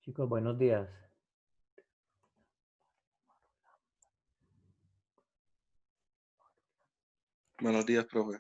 Chicos, buenos días. Buenos días, profe.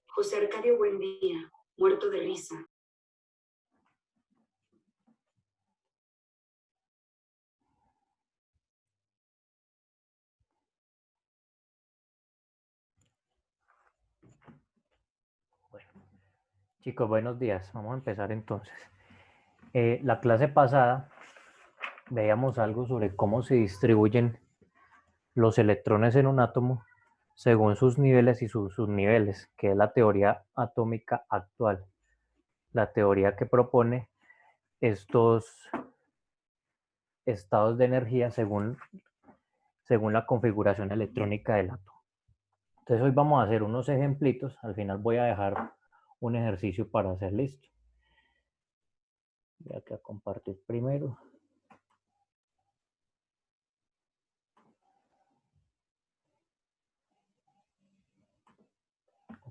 José Arcadio Buendía, muerto de risa. Bueno, chicos, buenos días. Vamos a empezar entonces. La clase pasada veíamos algo sobre cómo se distribuyen los electrones en un átomo según sus niveles y sus subniveles, que es la teoría atómica actual. La teoría que propone estos estados de energía según la configuración electrónica del átomo. Entonces hoy vamos a hacer unos ejemplitos. Al final voy a dejar un ejercicio para hacer listo. Voy a compartir primero.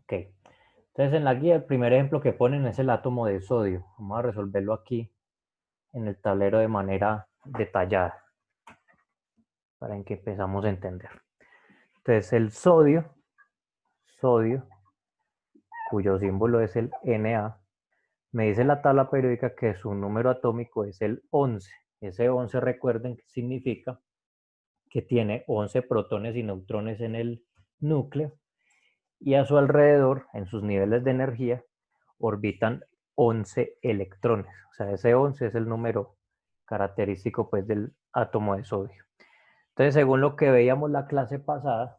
Ok. Entonces en la guía el primer ejemplo que ponen es el átomo de sodio. Vamos a resolverlo aquí en el tablero de manera detallada para que empezamos a entender. Entonces el sodio, cuyo símbolo es el Na, me dice la tabla periódica que su número atómico es el 11. Ese 11, recuerden que significa que tiene 11 protones y neutrones en el núcleo y a su alrededor, en sus niveles de energía, orbitan 11 electrones. O sea, ese 11 es el número característico pues del átomo de sodio. Entonces, según lo que veíamos la clase pasada,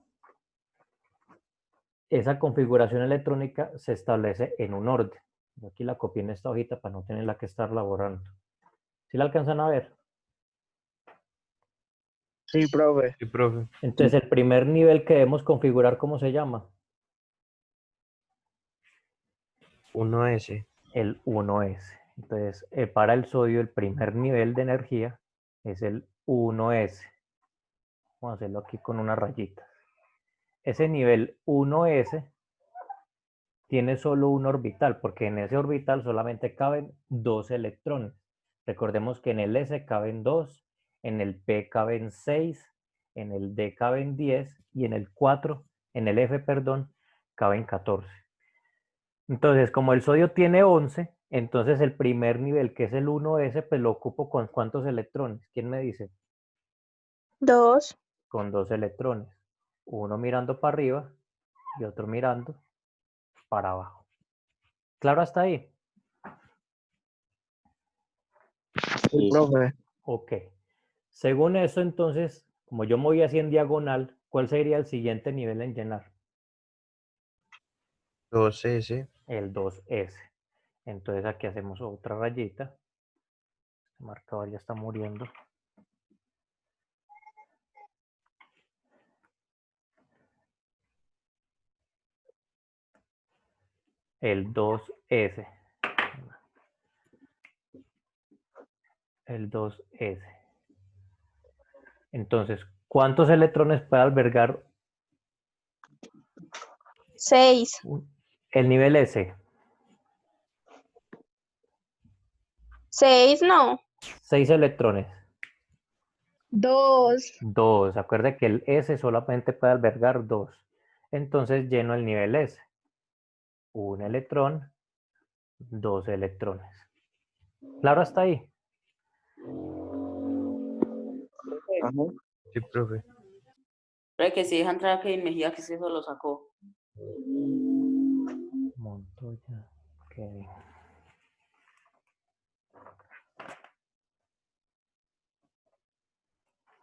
esa configuración electrónica se establece en un orden. Yo aquí la copié en esta hojita para no tenerla que estar laborando. ¿Sí la alcanzan a ver? Sí, profe. Sí, profe. Entonces, el primer nivel que debemos configurar, ¿cómo se llama? 1S. El 1S. Entonces, para el sodio, el primer nivel de energía es el 1S. Vamos a hacerlo aquí con una rayita. Ese nivel 1S tiene solo un orbital, porque en ese orbital solamente caben 2 electrones. Recordemos que en el S caben 2, en el P caben 6, en el D caben 10 y en el 4, en el F, perdón, caben 14. Entonces, como el sodio tiene 11, entonces el primer nivel, que es el 1S, pues lo ocupo con ¿cuántos electrones? ¿Quién me dice? 2. Con 2 electrones. Uno mirando para arriba y otro mirando para abajo. ¿Claro hasta ahí? Sí, profe. Ok. Según eso, entonces, como yo me voy así en diagonal, ¿cuál sería el siguiente nivel en llenar? 2S. El 2S. Entonces aquí hacemos otra rayita. El marcador ya está muriendo. El 2S. El 2S. Entonces, ¿cuántos electrones puede albergar 6. el nivel S? 6, no. 6 electrones. 2. 2. Acuerde que el S solamente puede albergar 2. Entonces lleno el nivel S. Un electrón, 2 electrones. ¿Claro hasta ahí? Ajá. Sí, profe. Pero que si deja entrar a Kevin Mejía, que se eso lo sacó. Montoya, Kevin.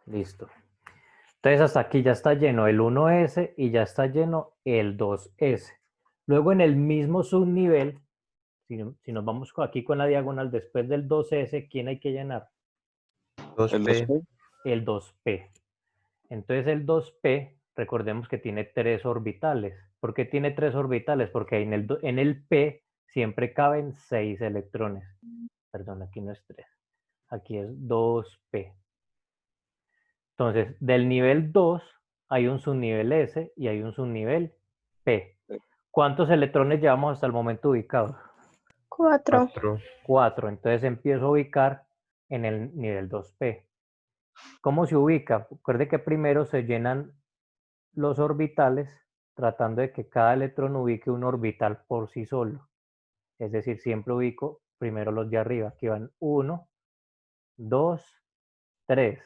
Listo. Entonces hasta aquí ya está lleno el 1S y ya está lleno el 2S. Luego en el mismo subnivel, si nos vamos aquí con la diagonal después del 2S, ¿quién hay que llenar? 2P. 2P. El 2P. Entonces el 2P, recordemos que tiene 3 orbitales. ¿Por qué tiene 3 orbitales? Porque en el P siempre caben 6 electrones. Perdón, aquí no es 3. Aquí es 2P. Entonces, del nivel 2 hay un subnivel S y hay un subnivel P. ¿Cuántos electrones llevamos hasta el momento ubicados? 4. 4. 4. Entonces empiezo a ubicar en el nivel 2P. ¿Cómo se ubica? Recuerde que primero se llenan los orbitales tratando de que cada electrón ubique un orbital por sí solo. Es decir, siempre ubico primero los de arriba. Aquí van 1, 2, 3.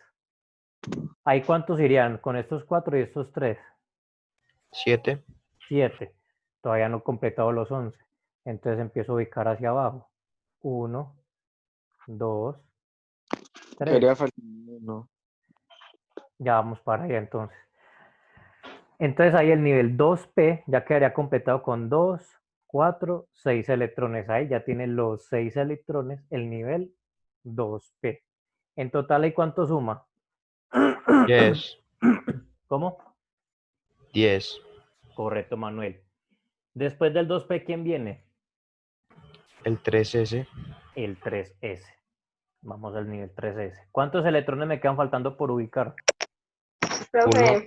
¿Ahí cuántos irían con estos 4 y estos 3? 7. 7. Todavía no he completado los 11. Entonces empiezo a ubicar hacia abajo. 1, 2, 3. Quería faltar uno. Ya vamos para allá entonces. Entonces ahí el nivel 2P ya quedaría completado con 2, 4, 6 electrones. Ahí ya tienen los 6 electrones el nivel 2P. En total, ¿hay cuánto suma? 10. ¿Cómo? 10. Correcto, Manuel. Después del 2P, ¿quién viene? El 3S. El 3S. Vamos al nivel 3S. ¿Cuántos electrones me quedan faltando por ubicar? Profe.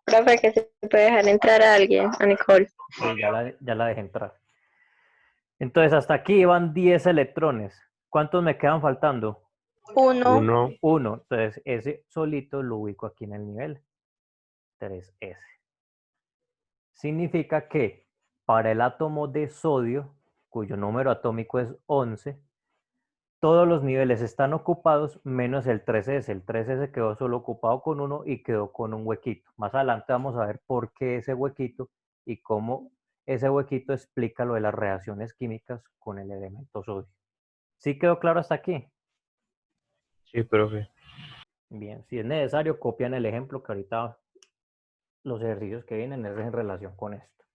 Profe, que se puede dejar entrar a alguien, a Nicole. Sí, ya la dejé entrar. Entonces, hasta aquí van 10 electrones. ¿Cuántos me quedan faltando? 1. 1. 1. Entonces, ese solito lo ubico aquí en el nivel 3S. Significa que para el átomo de sodio, cuyo número atómico es 11, todos los niveles están ocupados menos el 3S. El 3S quedó solo ocupado con 1 y quedó con un huequito. Más adelante vamos a ver por qué ese huequito y cómo ese huequito explica lo de las reacciones químicas con el elemento sodio. ¿Sí quedó claro hasta aquí? Sí, profe. Bien, si es necesario, copian el ejemplo que ahorita los ejercicios que vienen es en relación con esto.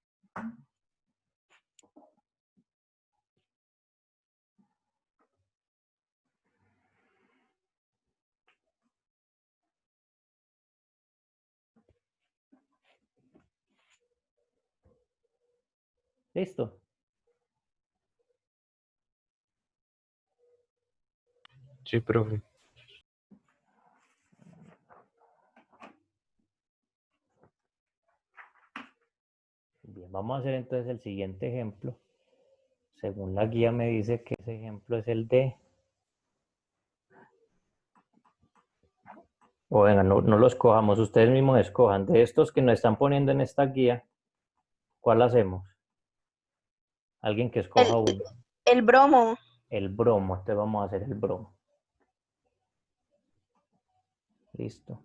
¿Listo? Sí, profe. Bien, vamos a hacer entonces el siguiente ejemplo. Según la guía me dice que ese ejemplo es el de... O venga, no lo escojamos, ustedes mismos escojan. De estos que nos están poniendo en esta guía, ¿cuál hacemos? Alguien que escoja uno. El bromo. El bromo, entonces vamos a hacer el bromo. Listo.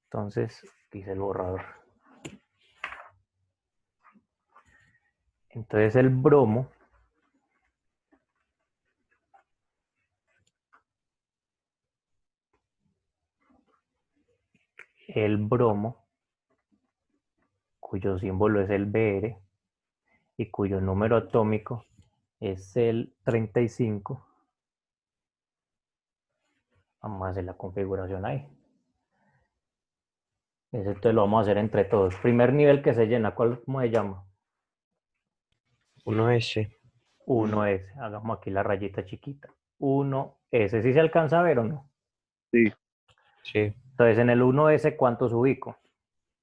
Entonces, dice el borrador. Entonces el bromo cuyo símbolo es el Br y cuyo número atómico es el 35. Vamos a hacer la configuración ahí. Entonces lo vamos a hacer entre todos. Primer nivel que se llena, ¿cómo se llama? 1S. 1S. Hagamos aquí la rayita chiquita. 1S. ¿Sí se alcanza a ver o no? Sí. Sí. Entonces en el 1S, ¿cuántos ubico?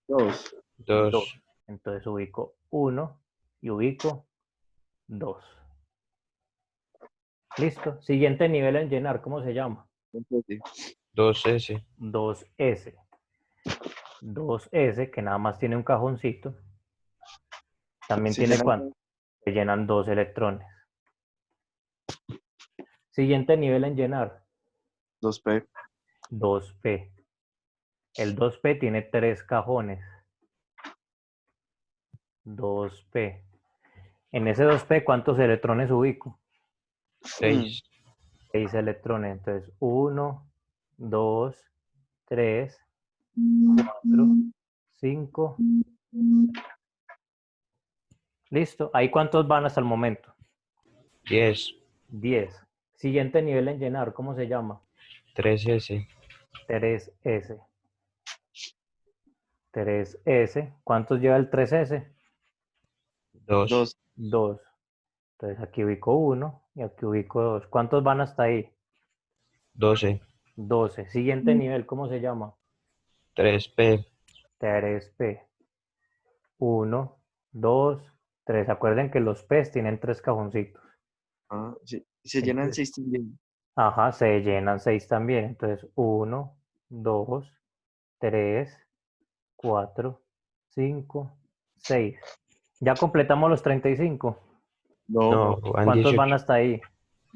2. 2. Entonces ubico 1 y ubico 2. Listo. Siguiente nivel en llenar, ¿cómo se llama? 2S. 2S. 2S, que nada más tiene un cajoncito. También Se tiene llenan cuánto. Se llenan 2 electrones. Siguiente nivel en llenar. 2P. 2P. El 2P tiene 3 cajones. 2P. En ese 2P, ¿cuántos electrones ubico? 6. 6 electrones. Entonces, 1, 2, 3, 4, 5. Listo. ¿Ahí cuántos van hasta el momento? 10. 10. Siguiente nivel en llenar, ¿cómo se llama? 3S. 3S. 3S. ¿Cuántos lleva el 3S? 2. 2. 2. Entonces aquí ubico 1 y aquí ubico 2. ¿Cuántos van hasta ahí? 12. 12. Siguiente nivel, ¿cómo se llama? 3P. 3P. 1, 2, 3. Acuerden que los P's tienen 3 cajoncitos. Ah, sí. Se llenan Entonces, 6 también. ajá, se llenan 6 también. Entonces, 1, 2, 3, 4, 5, 6. ¿Ya completamos los 35? No. No, van ¿Cuántos 18. van hasta ahí?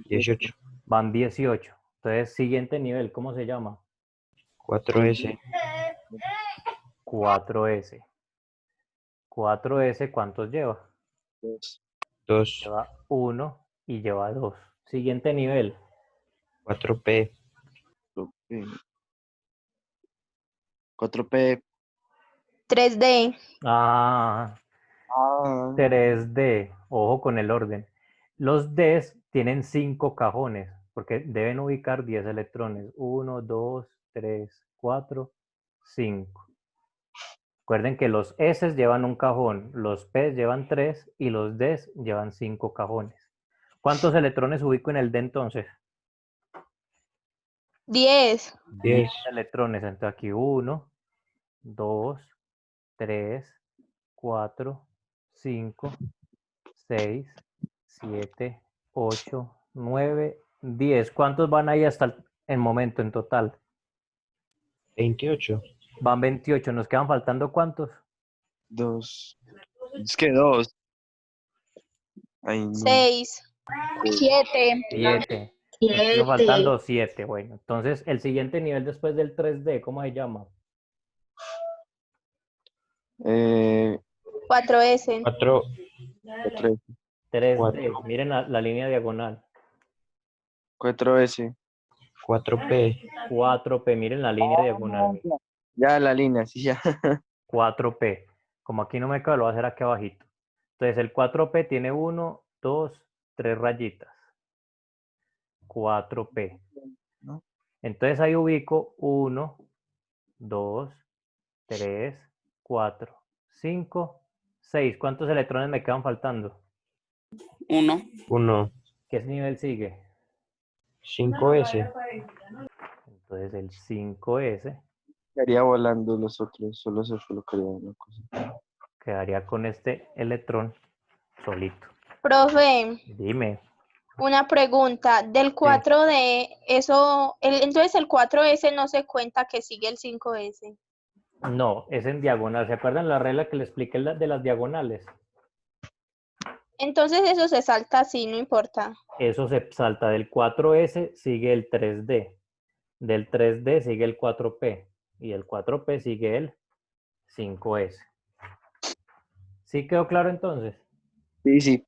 18. Van 18. Entonces, siguiente nivel, ¿cómo se llama? 4S. 4S. 4S, ¿cuántos lleva? 2. 2. Lleva 1 y lleva 2. Siguiente nivel. 4P. 4P. 3D. Ah, Ah. 3D. Ojo con el orden. Los Ds tienen 5 cajones porque deben ubicar 10 electrones. 1, 2, 3, 4, 5. Recuerden que los S llevan un cajón, los P llevan 3 y los D llevan 5 cajones. ¿Cuántos electrones ubico en el D entonces? 10. 10. Electrones. Entonces aquí 1, 2, 3, 4, 5, 6, 7, 8, 9, 10. ¿Cuántos van ahí hasta el momento en total? 28. Van 28. ¿Nos quedan faltando cuántos? 2. Es que 2. Ay, no. 6. 7. 7. Nos quedan faltando 7. Bueno, entonces el siguiente nivel después del 3D, ¿cómo se llama? 4S. 4. 3. 3D. Miren la línea diagonal. 4S. 4P. 4P, miren la línea diagonal. Ya la línea, sí, ya. 4P. Como aquí no me cabe, lo voy a hacer aquí abajito. Entonces el 4P tiene 1, 2, 3 rayitas. 4P. ¿No? Entonces ahí ubico 1, 2, 3, 4, 5, 6. ¿Cuántos electrones me quedan faltando? 1. 1. ¿Qué nivel sigue? 5S. Entonces el 5S Estaría volando los otros, solo se colocaría una cosa. quedaría con este electrón solito. Profe, Dime. una pregunta. Del 4D, entonces el 4S no se cuenta que sigue el 5S. No, es en diagonal. ¿Se acuerdan la regla que le expliqué de las diagonales? Entonces eso se salta así, no importa. Eso se salta del 4S, sigue el 3D. Del 3D sigue el 4P. Y del 4P sigue el 5S. ¿Sí quedó claro entonces? Sí, sí.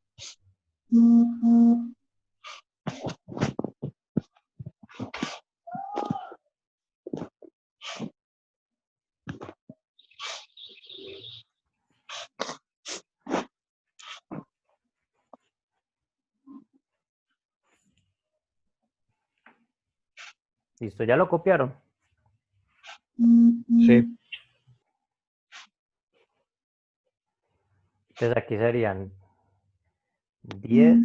Listo, ¿ya lo copiaron? Sí. Entonces aquí serían 10,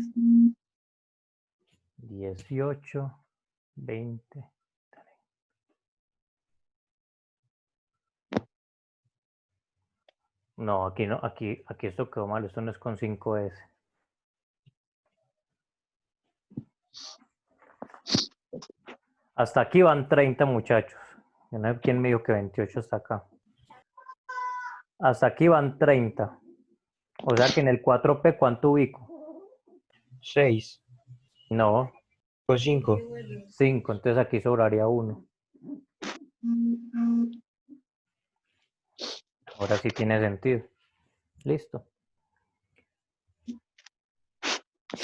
18, 20. No, aquí no, aquí esto quedó mal, esto no es con 5S. Hasta aquí van 30 muchachos. Yo no sé quién me dijo que 28 está acá. Hasta aquí van 30. O sea que en el 4P, ¿cuánto ubico? 6. No, O 5. 5. Entonces aquí sobraría 1. Ahora sí tiene sentido. Listo.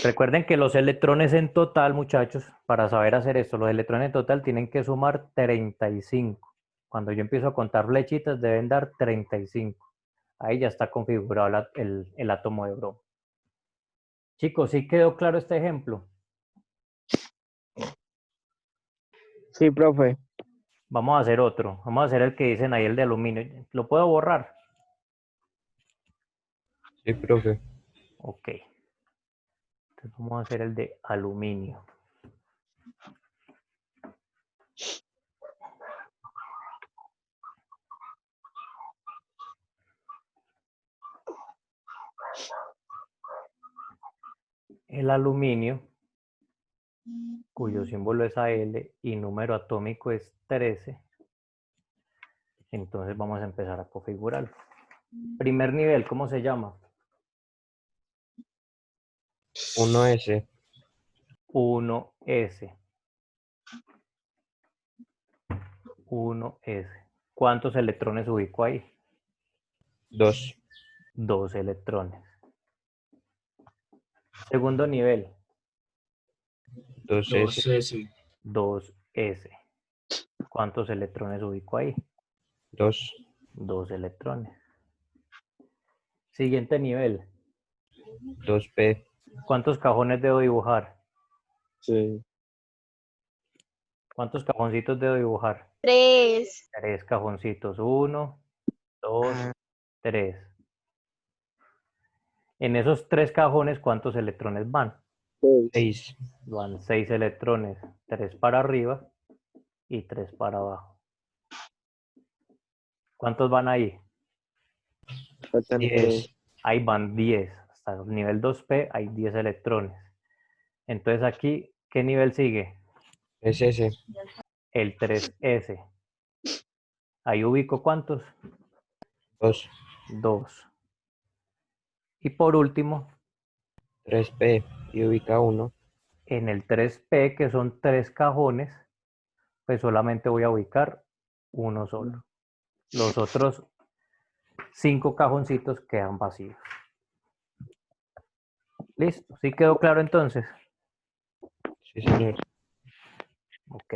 Recuerden que los electrones en total, muchachos, para saber hacer esto, los electrones en total tienen que sumar 35. Cuando yo empiezo a contar flechitas, deben dar 35. Ahí ya está configurado el átomo de bromo. Chicos, ¿sí quedó claro este ejemplo? Sí, profe. Vamos a hacer otro. Vamos a hacer el que dicen ahí, el de aluminio. ¿Lo puedo borrar? Sí, profe. Ok. Entonces vamos a hacer el de aluminio. El aluminio, cuyo símbolo es Al y número atómico es 13. Entonces vamos a empezar a configurarlo. Primer nivel, ¿cómo se llama? 1S. 1S. 1S. ¿Cuántos electrones ubico ahí? 2. 2 electrones. Segundo nivel, 2S. 2S. ¿Cuántos electrones ubico ahí? 2. 2 electrones. Siguiente nivel, 2P. ¿cuántos cajones debo dibujar? Sí. ¿Cuántos cajoncitos debo dibujar? 3. 3 cajoncitos. 1, 2, 3. En esos 3 cajones, ¿cuántos electrones van? 6. Van 6 electrones. 3 para arriba y 3 para abajo. ¿Cuántos van ahí? Faltan 10. Ahí van 10. Hasta el nivel 2P hay 10 electrones. Entonces aquí, ¿qué nivel sigue? SS. El 3S. Ahí ubico ¿cuántos? 2. 2. Y por último, 3P. Y ubica 1. en el 3P, que son 3 cajones, pues solamente voy a ubicar uno solo. Los otros 5 cajoncitos quedan vacíos. Listo. ¿Sí quedó claro entonces? Sí, señor. Ok.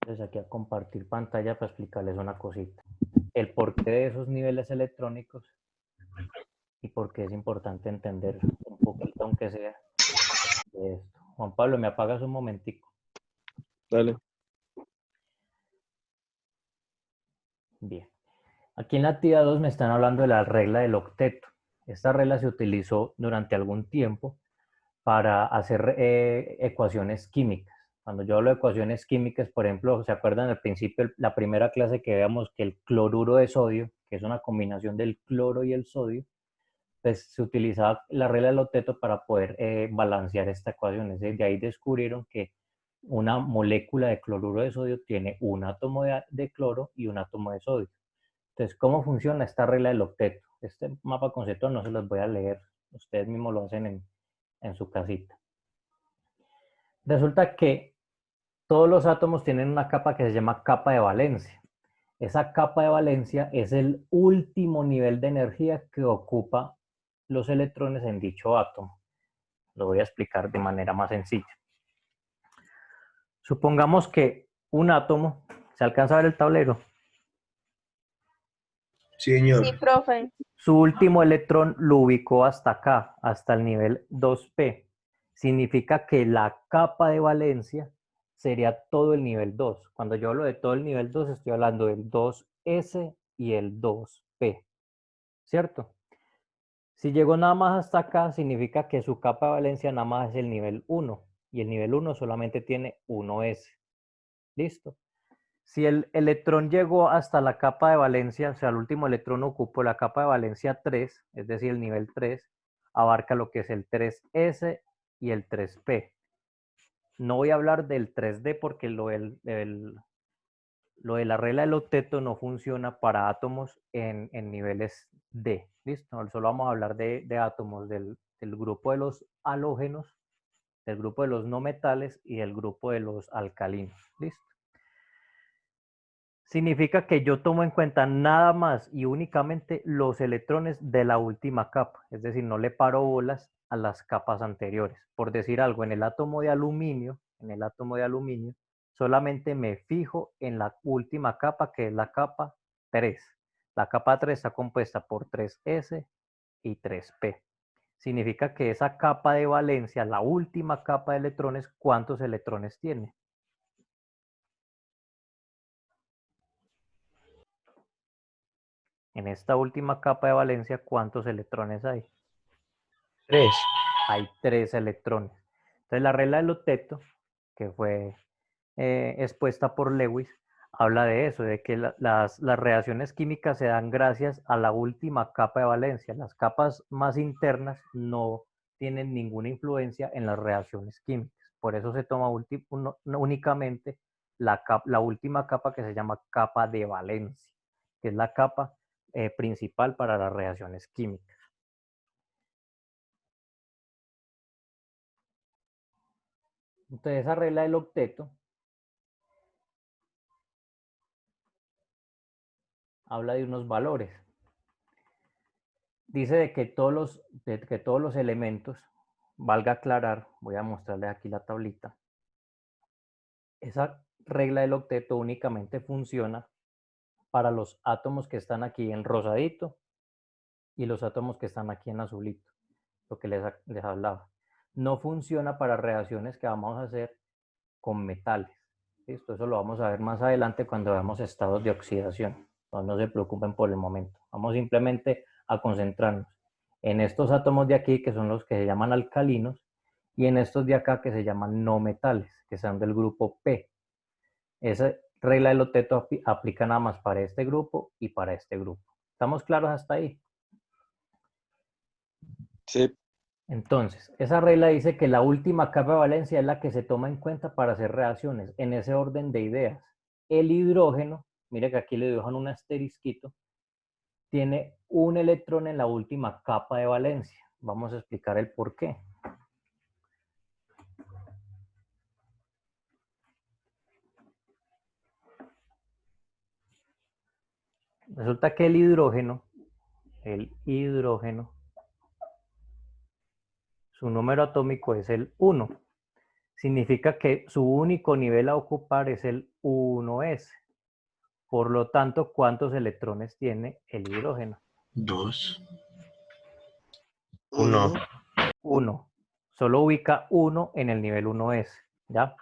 Entonces aquí a compartir pantalla para explicarles una cosita. El porqué de esos niveles electrónicos y por qué es importante entender un poquito, aunque sea, de esto. Juan Pablo, ¿me apagas un momentico? Dale. Bien. Aquí en la actividad 2 me están hablando de la regla del octeto. Esta regla se utilizó durante algún tiempo para hacer ecuaciones químicas. Cuando yo hablo de ecuaciones químicas, por ejemplo, ¿se acuerdan al principio, la primera clase que veamos que el cloruro de sodio, que es una combinación del cloro y el sodio, pues se utilizaba la regla del octeto para poder balancear esta ecuación. Es decir, de ahí descubrieron que una molécula de cloruro de sodio tiene un átomo de cloro y un átomo de sodio. Entonces, ¿cómo funciona esta regla del octeto? Este mapa conceptual no se los voy a leer, ustedes mismos lo hacen en su casita. Resulta que todos los átomos tienen una capa que se llama capa de valencia. Esa capa de valencia es el último nivel de energía que ocupa los electrones en dicho átomo. Lo voy a explicar de manera más sencilla. Supongamos que un átomo, ¿se alcanza a ver el tablero? Señor. Sí, profe. Su último electrón lo ubicó hasta acá, hasta el nivel 2p. Significa que la capa de valencia sería todo el nivel 2. Cuando yo hablo de todo el nivel 2, estoy hablando del 2s y el 2p, ¿cierto? Si llegó nada más hasta acá, significa que su capa de valencia nada más es el nivel 1, y el nivel 1 solamente tiene 1s. ¿Listo? Si el electrón llegó hasta la capa de valencia, o sea, el último electrón ocupó la capa de valencia 3, es decir, el nivel 3, abarca lo que es el 3s y el 3p. No voy a hablar del 3d porque lo de la regla del octeto no funciona para átomos en niveles D. ¿Listo? Solo vamos a hablar de átomos del grupo de los halógenos, del grupo de los no metales y del grupo de los alcalinos. ¿Listo? Significa que yo tomo en cuenta nada más y únicamente los electrones de la última capa, es decir, no le paro bolas a las capas anteriores. Por decir algo, en el átomo de aluminio, solamente me fijo en la última capa, que es la capa 3. La capa 3 está compuesta por 3s y 3p. Significa que esa capa de valencia, la última capa de electrones, ¿cuántos electrones tiene? En esta última capa de valencia, ¿cuántos electrones hay? 3. Hay 3 electrones. Entonces, la regla del octeto, que fue expuesta por Lewis, habla de eso, de que las reacciones químicas se dan gracias a la última capa de valencia. Las capas más internas no tienen ninguna influencia en las reacciones químicas. Por eso se toma únicamente la última capa, que se llama capa de valencia, que es la capa principal para las reacciones químicas. Entonces, esa regla del octeto habla de unos valores. Dice de que todos los elementos, valga aclarar, voy a mostrarles aquí la tablita. Esa regla del octeto únicamente funciona para los átomos que están aquí en rosadito y los átomos que están aquí en azulito, lo que les hablaba. No funciona para reacciones que vamos a hacer con metales. ¿Listo? Eso lo vamos a ver más adelante cuando veamos estados de oxidación. No se preocupen por el momento. Vamos simplemente a concentrarnos en estos átomos de aquí, que son los que se llaman alcalinos, y en estos de acá, que se llaman no metales, que son del grupo P. Esa regla del octeto aplica nada más para este grupo y para este grupo. ¿Estamos claros hasta ahí? Sí. Entonces, esa regla dice que la última capa de valencia es la que se toma en cuenta para hacer reacciones, en ese orden de ideas. El hidrógeno, mire que aquí le dejan un asterisquito, tiene un electrón en la última capa de valencia. Vamos a explicar el por qué. Resulta que el hidrógeno el hidrógeno, su número atómico es el 1. Significa que su único nivel a ocupar es el 1s. Por lo tanto, ¿cuántos electrones tiene el hidrógeno? 2. 1. 1. Solo ubica 1 en el nivel 1s, ¿ya?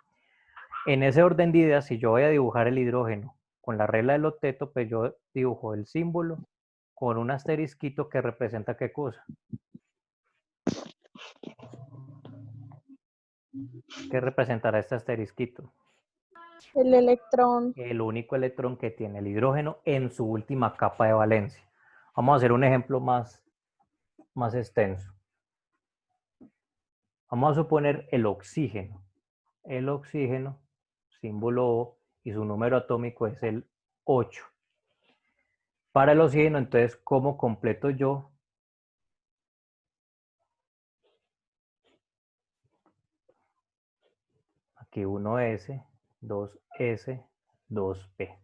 En ese orden de ideas, si yo voy a dibujar el hidrógeno con la regla del octeto, pues yo dibujo el símbolo con un asterisquito que representa ¿qué cosa? ¿Qué representará este asterisquito? El electrón. El único electrón que tiene el hidrógeno en su última capa de valencia. Vamos a hacer un ejemplo más extenso. Vamos a suponer el oxígeno. El oxígeno, símbolo O, y su número atómico es el 8. Para el oxígeno, entonces, ¿cómo completo yo? Aquí 1s, 2s, 2p.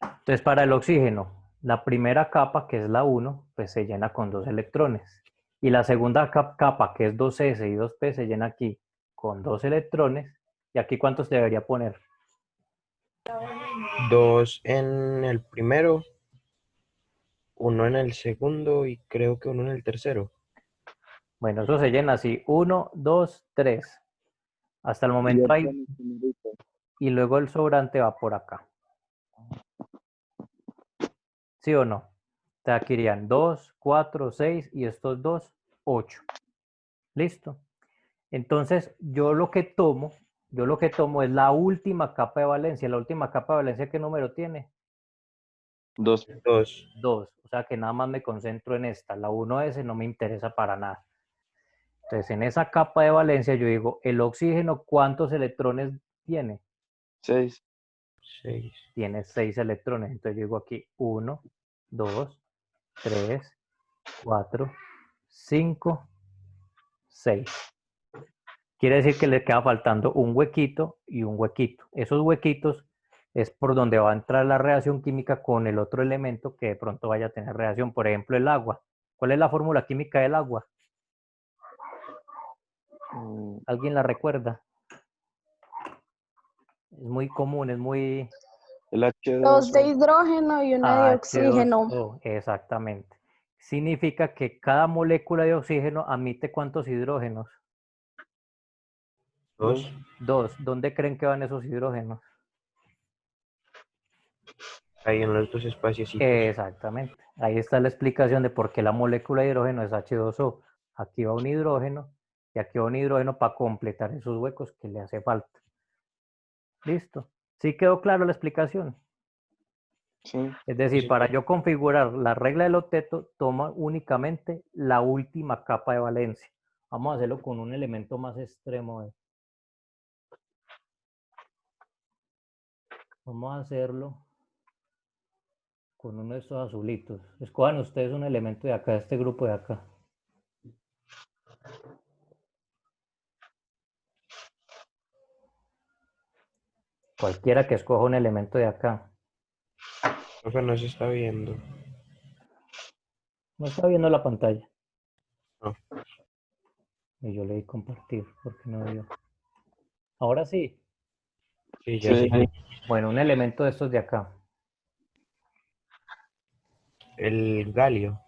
Entonces, para el oxígeno, la primera capa, que es la 1, pues se llena con 2 electrones. Y la segunda capa, que es 2s y 2p, se llena aquí con 2 electrones. ¿Y aquí cuántos debería poner? 2 en el primero, 1 en el segundo y creo que 1 en el tercero. Bueno, eso se llena así. 1, 2, 3. Hasta el Y momento otro hay. en el primerito. Y luego el sobrante va por acá. ¿Sí o no? Te aquí irían 2, 4, 6 y estos 2, 8. ¿Listo? Entonces, yo lo que tomo es la última capa de valencia. La última capa de valencia, ¿qué número tiene? 2. 2. 2. O sea que nada más me concentro en esta. La 1s no me interesa para nada. Entonces, en esa capa de valencia yo digo, el oxígeno, ¿cuántos electrones tiene? 6. 6. Tiene 6 electrones. Entonces, yo digo aquí 1, 2, 3, 4, 5, 6. Quiere decir que le queda faltando un huequito y un huequito. Esos huequitos es por donde va a entrar la reacción química con el otro elemento que de pronto vaya a tener reacción. Por ejemplo, el agua. ¿Cuál es la fórmula química del agua? ¿Alguien la recuerda? Es muy común, es muy... El Dos de H2O. hidrógeno y una de oxígeno. H2O, exactamente. Significa que cada molécula de oxígeno admite ¿cuántos hidrógenos? 2. 2. ¿Dónde creen que van esos hidrógenos? Ahí en los dos espacios. Exactamente. Ahí está la explicación de por qué la molécula de hidrógeno es H2O. Aquí va un hidrógeno y aquí va un hidrógeno para completar esos huecos que le hace falta. ¿Listo? ¿Sí quedó claro la explicación? Sí. Es decir, Sí. para yo configurar la regla del octeto, toma únicamente la última capa de valencia. Vamos a hacerlo con un elemento más extremo. Vamos a hacerlo con uno de estos azulitos. Escojan ustedes un elemento de acá, de este grupo de acá. Cualquiera que escoja un elemento de acá. Profe, no se está viendo. No está viendo la pantalla. No. Y yo le di compartir porque no vio. Ahora sí. Sí, ya Sí. sí. Bueno, un elemento de estos de acá. El galio.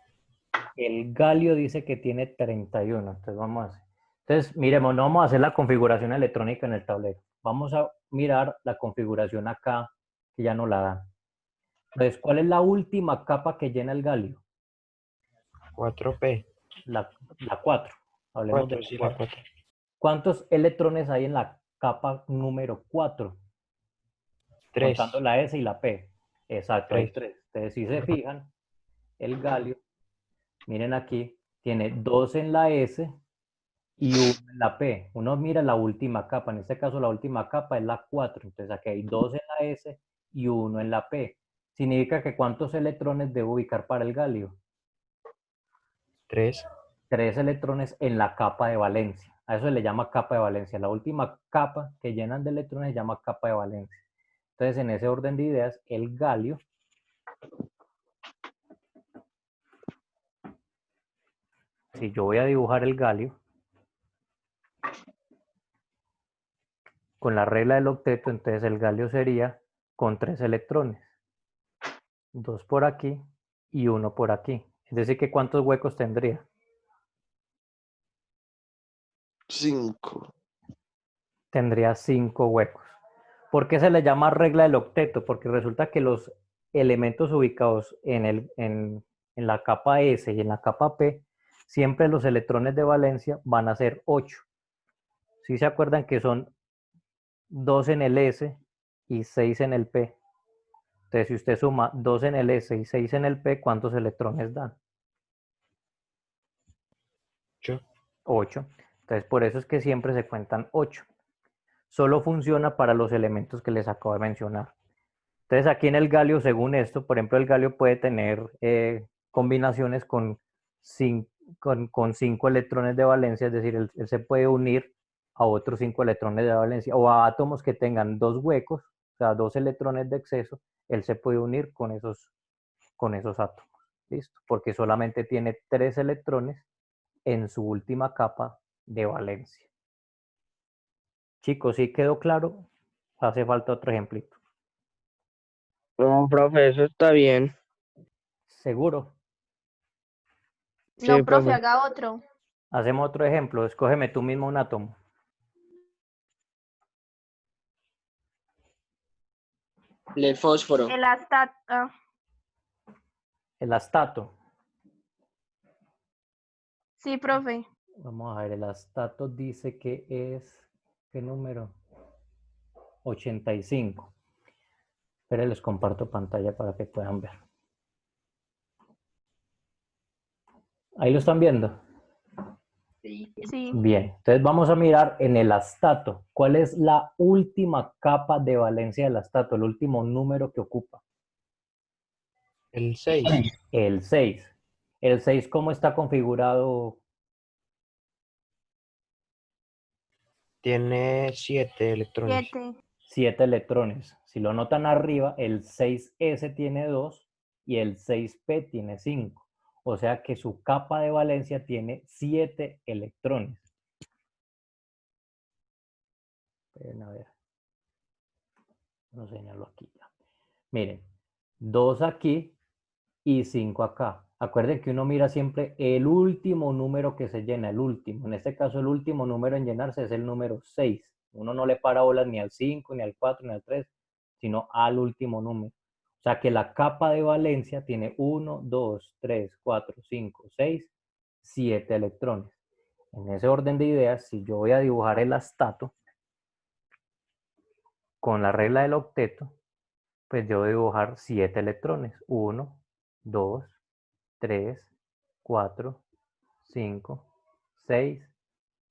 El galio dice que tiene 31. Entonces vamos a hacer. Entonces, miremos, no vamos a hacer la configuración electrónica en el tablero. Vamos a mirar la configuración acá, que ya no la dan. Entonces, ¿cuál es la última capa que llena el galio? 4P. La 4. Hablemos 4, de la sí, 4. la 4. ¿Cuántos electrones hay en la capa número 4? 3. Contando la S y la P. Exacto, hay 3. Entonces, si se fijan, el galio, miren aquí, tiene 2 en la S y 1 en la P. Uno mira la última capa, en este caso la última capa es la 4. Entonces aquí hay 2 en la S y 1 en la P. Significa que ¿cuántos electrones debo ubicar para el galio? 3. 3 electrones en la capa de valencia. A eso se le llama capa de valencia. La última capa que llenan de electrones se llama capa de valencia. Entonces, en ese orden de ideas, el galio Si yo voy a dibujar el galio con la regla del octeto, entonces el galio sería con 3 electrones. 2 por aquí y 1 por aquí. Es decir, que ¿cuántos huecos tendría? 5. Tendría 5 huecos. ¿Por qué se le llama regla del octeto? Porque resulta que los elementos ubicados en la capa S y en la capa P, siempre los electrones de valencia van a ser 8. ¿Sí se acuerdan que son 2 en el S y 6 en el P? Entonces, si usted suma 2 en el S y 6 en el P, ¿cuántos electrones dan? 8. 8. Entonces, por eso es que siempre se cuentan 8. Solo funciona para los elementos que les acabo de mencionar. Entonces, aquí en el galio, según esto, por ejemplo, el galio puede tener combinaciones con 5 electrones de valencia, es decir, él se puede unir a otros 5 electrones de valencia, o a átomos que tengan 2 huecos, o sea, 2 electrones de exceso, él se puede unir con esos átomos. ¿Listo? Porque solamente tiene 3 electrones en su última capa de valencia. Chicos, ¿sí quedó claro? Hace falta otro ejemplito. No, profe, eso está bien. ¿Seguro? Sí, No, profe, profe. haga otro. Hacemos otro ejemplo. Escógeme tú mismo un átomo. El fósforo. El astato. El astato. Sí, profe. Vamos a ver, el astato dice que es... ¿Qué número? 85. Pero les comparto pantalla para que puedan ver. ¿Ahí lo están viendo? Sí. Bien, entonces vamos a mirar en el astato. ¿Cuál es la última capa de valencia del astato? El último número que ocupa. El 6. El 6. ¿El 6 cómo está configurado? Tiene 7 electrones. 7. 7 electrones. Si lo notan arriba, el 6S tiene 2 y el 6P tiene 5. O sea que su capa de valencia tiene 7 electrones. Esperen a ver. Lo señalo aquí ya. Miren, 2 aquí y 5 acá. Acuerden que uno mira siempre el último número que se llena, el último. En este caso, el último número en llenarse es el número 6. Uno no le para bolas ni al 5, ni al 4, ni al 3, sino al último número. O sea que la capa de valencia tiene 1, 2, 3, 4, 5, 6, 7 electrones. En ese orden de ideas, si yo voy a dibujar el astato con la regla del octeto, pues yo voy a dibujar 7 electrones. 1, 2, 3, 4, 5, 6,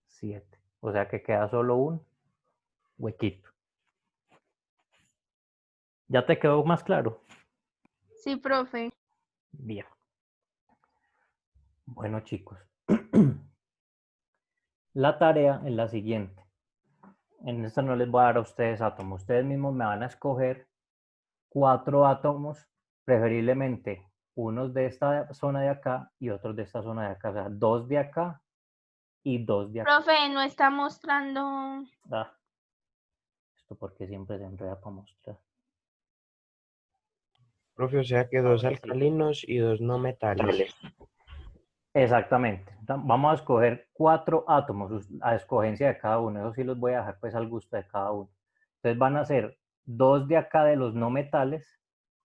7. O sea que queda solo un huequito. ¿Ya te quedó más claro? Sí, profe. Bien. Bueno, chicos. La tarea es la siguiente. En esta no les voy a dar a ustedes átomos. Ustedes mismos me van a escoger 4 átomos, preferiblemente unos de esta zona de acá y otros de esta zona de acá. O sea, 2 de acá y 2 de acá. Profe, no está mostrando. Ah, esto porque siempre se enreda para mostrar. Profe, o sea que 2 Ahora sí. alcalinos y 2 no metales. Exactamente. Vamos a escoger 4 átomos a escogencia de cada uno. Eso sí los voy a dejar pues al gusto de cada uno. Entonces van a ser 2 de acá de los no metales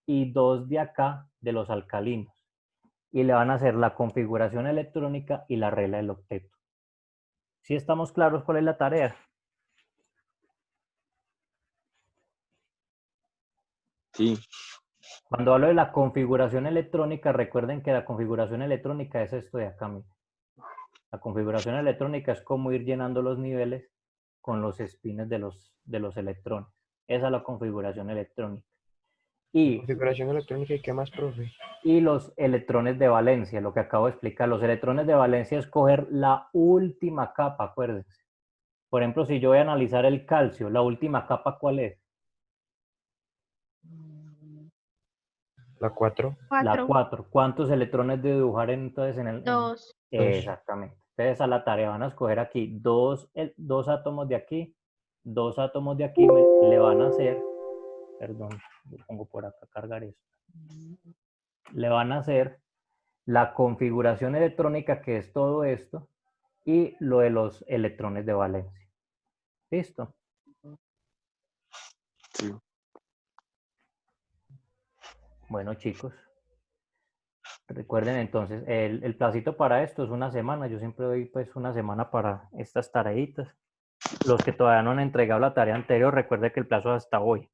y 2 de acá de los alcalinos. Y le van a hacer la configuración electrónica y la regla del octeto. ¿Sí estamos claros cuál es la tarea? Sí. Cuando hablo de la configuración electrónica, recuerden que la configuración electrónica es esto de acá. Miren. La configuración electrónica es como ir llenando los niveles con los espines de los electrones. Esa es la configuración electrónica. Configuración electrónica y qué más, profe. Y los electrones de valencia, lo que acabo de explicar. Los electrones de valencia es coger la última capa, acuérdense. Por ejemplo, si yo voy a analizar el calcio, la última capa, ¿cuál es? La 4. La 4. 4. ¿Cuántos electrones debe dibujar entonces en el...? 2. Exactamente. Entonces a la tarea van a escoger aquí dos átomos de aquí, 2 átomos de aquí, le van a hacer, perdón, lo pongo por acá, cargar esto. Le van a hacer la configuración electrónica, que es todo esto, y lo de los electrones de valencia. ¿Listo? Sí. Bueno, chicos, recuerden entonces, el placito para esto es una semana. Yo siempre doy pues una semana para estas tareitas. Los que todavía no han entregado la tarea anterior, recuerden que el plazo es hasta hoy,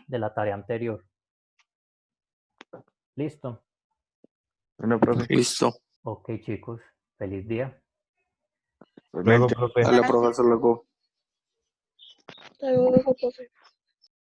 de la tarea anterior. ¿Listo? Bueno, profe. Listo. Ok, chicos, feliz día. Luego, Igualmente. profe. Dale, Gracias. profesor, luego. Hasta luego, profe.